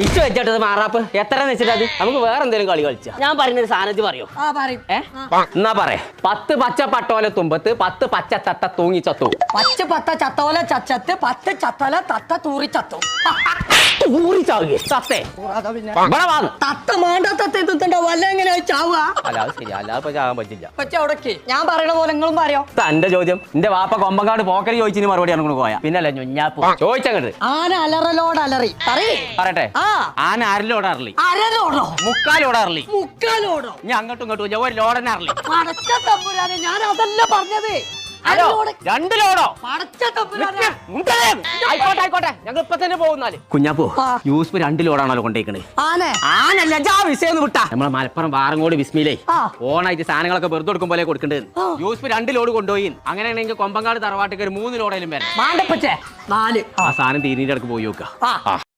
ഇച്ചു വെച്ചിട്ടത് മാറാപ്പ് എത്ര വെച്ചിട്ടത് നമുക്ക് വേറെ എന്തെങ്കിലും കളി കളിച്ചാ ഞാൻ പറയുന്നൊരു സാധനത്തിൽ പറയോ എന്നാ പറയേ 10 പച്ച പട്ടോല തുമ്പത്ത് 10 പച്ച തത്ത തൂങ്ങി ചത്തു പച്ച പത്ത ചത്തോല ചച്ചത്ത് 10 ചത്തോല തത്ത തൂറി ചത്തു തൂറി ചാവുകയെ തത്തേ തത്ത മാണ്ട തത്ത തിന്നണ്ടോ വല്ല എങ്ങനെ ചാവുക അല്ല അത് ശരി അല്ലാതെ ചാകാൻ പറ്റില്ല പക്ഷെ അവിടേക്ക് ഞാൻ പറയണ പോലെ നിങ്ങളും പറയോ തന്റെ ചോദ്യം എന്റെ വാപ്പ കൊമ്പങ്കാട് പോക്കരി ചോദിച്ചിന് മറുപടി ആണ് പോയാ പിന്നല്ലേ ഞുഞ്ഞാപ്പു ചോദിച്ചങ്ങട്ട് ആന അലറലോട് അലറി പറയട്ടെ ആന അരലോടാറില്ല അരലോടോ മുക്കാലോടാറില്ല മുക്കാലോടോ ഞാൻ അങ്ങോട്ടും ഇങ്ങോട്ടും ഒരു ലോഡനെ അറിയില്ല പടച്ച തമ്പുരാനെ ഞാൻ അതല്ല പറഞ്ഞത് രണ്ട് ലോഡോ ആയിക്കോട്ടെ ആയിക്കോട്ടെ ഞങ്ങൾ ഇപ്പൊ തന്നെ പോകുന്നാല് കുഞ്ഞാപ്പോ യൂസ്ഫ് 2 ലോഡാണല്ലോ കൊണ്ടേക്കണേ ആനല്ല വിഷയം വിട്ടാ നമ്മളെ മലപ്പുറം വാറങ്ങോട് ബിസ്മിലേ ഓണായിട്ട് സാധനങ്ങളൊക്കെ വെറുതെ കൊടുക്കും പോലെ കൊടുക്കേണ്ടത് യൂസ്ഫ് 2 ലോഡ് കൊണ്ടുപോയി അങ്ങനെയാണെങ്കിൽ കൊമ്പങ്കാട് തറവാട്ടിക്ക് ഒരു 3 ലോഡേലും വരാം ആ സാധനം തീരീന്റെ അടുക്ക് പോയി നോക്കാം